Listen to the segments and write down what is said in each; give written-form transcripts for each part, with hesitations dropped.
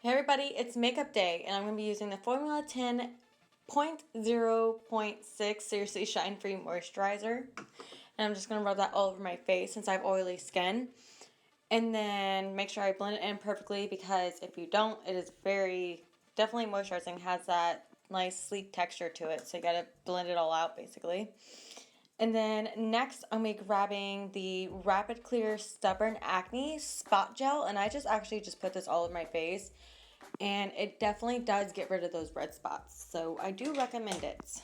Hey everybody, it's makeup day, and I'm going to be using the Formula 10.0.6 Seriously Shine Free Moisturizer. And I'm just going to rub that all over my face since I have oily skin. And then make sure I blend it in perfectly, because if you don't, it is definitely moisturizing, has that nice sleek texture to it. So you got to blend it all out basically. And then next, I'm going to be grabbing the Rapid Clear Stubborn Acne Spot Gel. And I actually just put this all over my face. And it definitely does get rid of those red spots. So I do recommend it.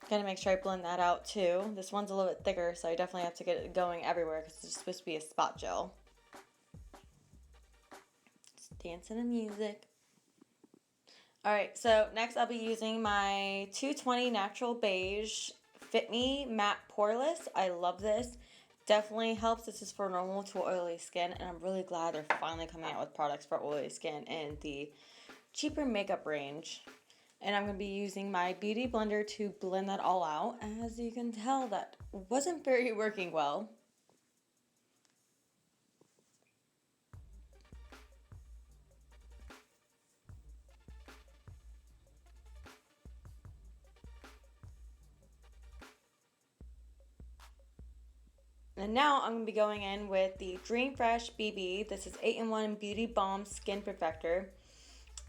Gotta make sure I blend that out too. This one's a little bit thicker, so I definitely have to get it going everywhere because it's supposed to be a spot gel. Just dancing to music. Alright, so next I'll be using my 220 Natural Beige Fit Me Matte Poreless. I love this. Definitely helps. This is for normal to oily skin, and I'm really glad they're finally coming out with products for oily skin in the cheaper makeup range. And I'm going to be using my Beauty Blender to blend that all out. As you can tell, that wasn't very working well. And now I'm going to be going in with the Dream Fresh BB. This is 8-in-1 Beauty Balm Skin Perfector.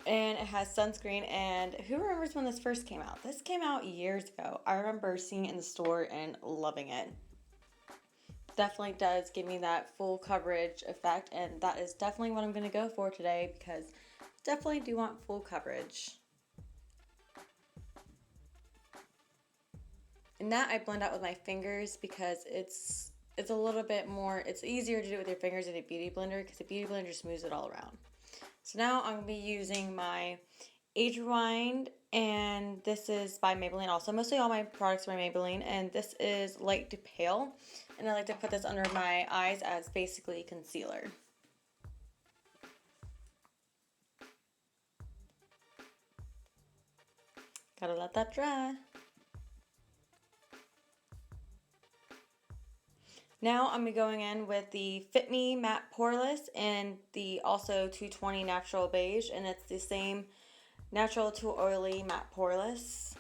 And it has sunscreen. And who remembers when this first came out? This came out years ago. I remember seeing it in the store and loving it. Definitely does give me that full coverage effect. And that is definitely what I'm going to go for today, because definitely do want full coverage. And that I blend out with my fingers because it's a little bit more, it's easier to do it with your fingers than a beauty blender, because a beauty blender smooths it all around. So now I'm going to be using my Age Rewind, and this is by Maybelline also. Mostly all my products are by Maybelline, and this is Light to Pale. And I like to put this under my eyes as basically concealer. Gotta let that dry. Now I'm going in with the Fit Me Matte Poreless and the also 220 Natural Beige, and it's the same natural to oily matte poreless.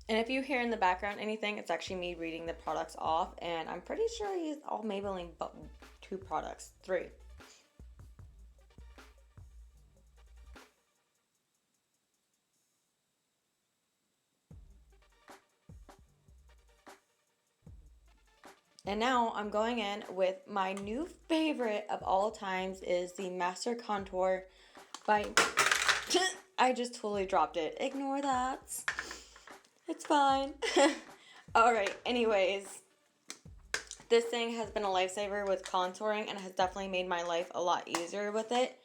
And if you hear in the background anything, it's actually me reading the products off, and I'm pretty sure I used all Maybelline but 3. And now I'm going in with my new favorite of all times, is the Master Contour by I just totally dropped it. Ignore that. It's fine. Alright, anyways. This thing has been a lifesaver with contouring, and has definitely made my life a lot easier with it.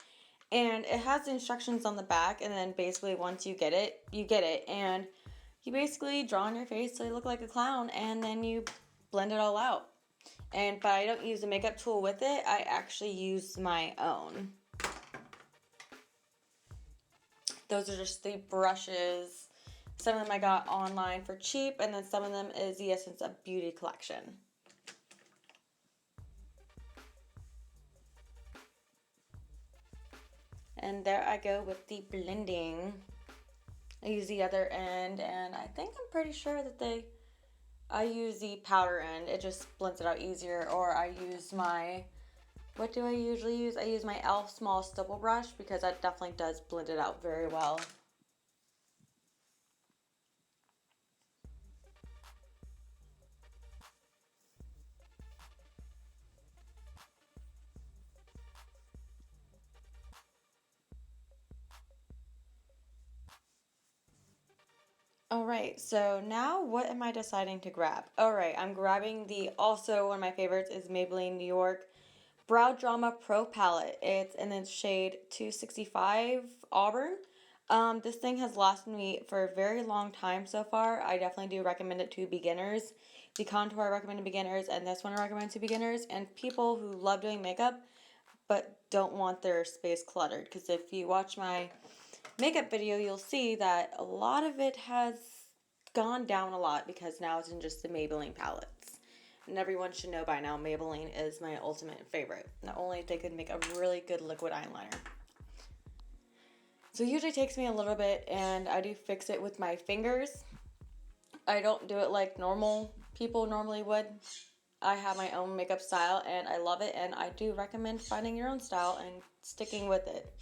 And it has instructions on the back, and then basically once you get it, you get it. And you basically draw on your face so you look like a clown, and then you blend it all out. But I don't use a makeup tool with it. I actually use my own. Those are just the brushes. Some of them I got online for cheap, and then some of them is the Essence of Beauty collection. And there I go with the blending. I use the other end, and I'm pretty sure that I use the powder end. It just blends it out easier. Or I use what do I usually use? I use my e.l.f. small stipple brush, because that definitely does blend it out very well. Alright, so now what am I deciding to grab? Alright, I'm grabbing also one of my favorites is Maybelline New York Brow Drama Pro Palette. It's in the shade 265 Auburn. This thing has lasted me for a very long time so far. I definitely do recommend it to beginners. The contour I recommend to beginners, and this one I recommend to beginners, and people who love doing makeup but don't want their space cluttered. Because if you watch my makeup video, you'll see that a lot of it has gone down a lot, because now it's in just the Maybelline palettes. And everyone should know by now, Maybelline is my ultimate favorite. Not only if they could make a really good liquid eyeliner. So it usually takes me a little bit, and I do fix it with my fingers. I don't do it like normal people normally would. I have my own makeup style, and I love it, and I do recommend finding your own style and sticking with it.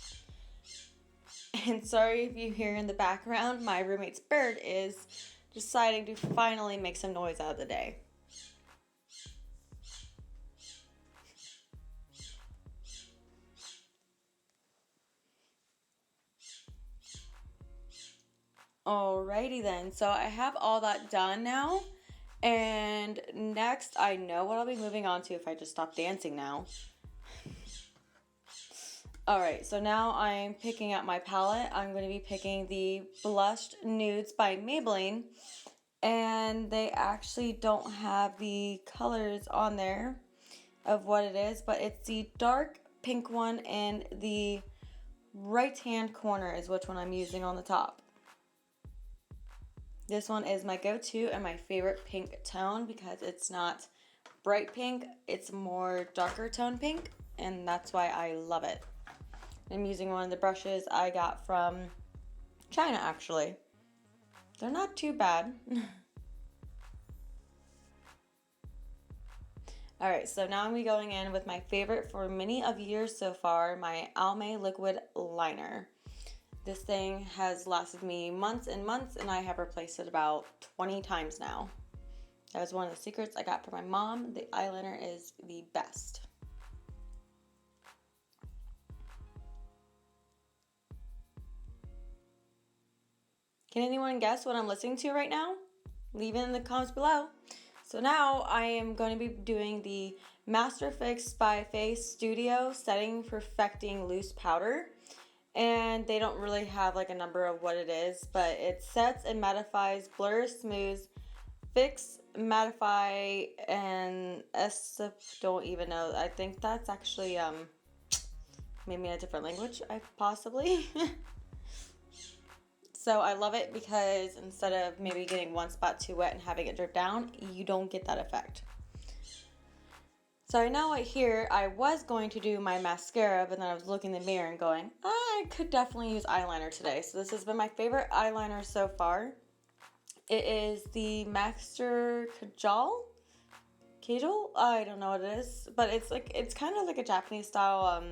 And sorry if you hear in the background, my roommate's bird is deciding to finally make some noise out of the day. Alrighty then, so I have all that done now, and next I know what I'll be moving on to if I just stop dancing now. Alright, so now I'm picking out my palette. I'm going to be picking the Blushed Nudes by Maybelline, and they actually don't have the colors on there of what it is, but it's the dark pink one, and the right hand corner is which one I'm using on the top. This one is my go-to and my favorite pink tone because it's not bright pink, it's more darker tone pink, and that's why I love it. I'm using one of the brushes I got from China, actually. They're not too bad. Alright, so now I'm going to be going in with my favorite for many of years so far, my Almay Liquid Liner. This thing has lasted me months and months, and I have replaced it about 20 times now. That was one of the secrets I got from my mom. The eyeliner is the best. Can anyone guess what I'm listening to right now? Leave it in the comments below. So now I am going to be doing the Master Fix by Face Studio Setting Perfecting Loose Powder. And they don't really have like a number of what it is, but it sets and mattifies, blurs, smooths, fix, mattify, and don't even know. I think that's actually maybe in a different language, possibly. So I love it because instead of maybe getting one spot too wet and having it drip down, you don't get that effect. So I know right here I was going to do my mascara, but then I was looking in the mirror and going, I could definitely use eyeliner today. So this has been my favorite eyeliner so far. It is the Master Kajal? I don't know what it is, but it's kind of like a Japanese style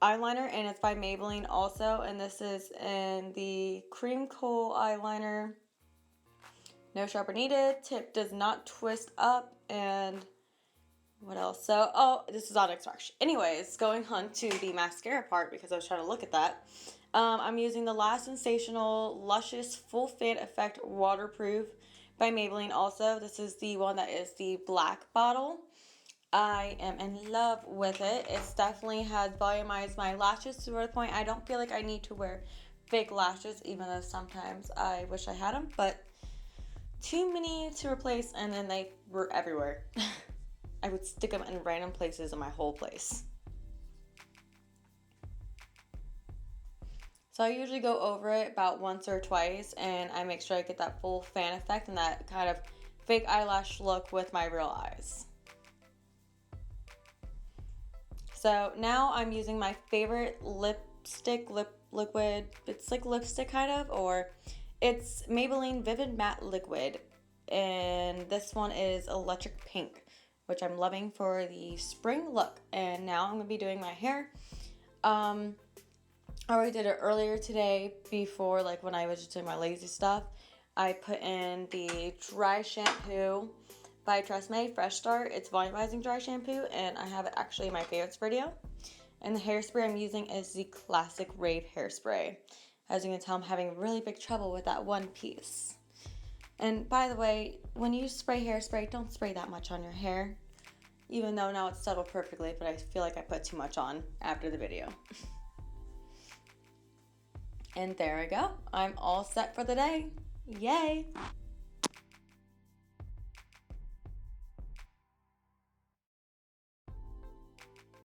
eyeliner, and it's by Maybelline also, and this is in the Cream Coal eyeliner. No sharpener needed, tip does not twist up, and what else? So, this is Onyx Marsh. Anyways, going on to the mascara part because I was trying to look at that. I'm using the Last Sensational Luscious Full Fan Effect Waterproof by Maybelline also. This is the one that is the black bottle. I am in love with it. It's definitely has volumized my lashes to the point I don't feel like I need to wear fake lashes, even though sometimes I wish I had them, but too many to replace, and then they were everywhere. I would stick them in random places in my whole place. So I usually go over it about once or twice, and I make sure I get that full fan effect and that kind of fake eyelash look with my real eyes. So now I'm using my favorite lipstick, liquid, it's like lipstick kind of, or it's Maybelline Vivid Matte Liquid, and this one is Electric Pink, which I'm loving for the spring look. And now I'm going to be doing my hair. I already did it earlier today before, like when I was just doing my lazy stuff. I put in the dry shampoo by Tresemme Fresh Start. It's volumizing dry shampoo, and I have it actually in my favorites video. And the hairspray I'm using is the Classic Rave hairspray. As you can tell, I'm having really big trouble with that one piece. And by the way, when you spray hairspray, don't spray that much on your hair. Even though now it's settled perfectly, but I feel like I put too much on after the video. And there I go. I'm all set for the day. Yay!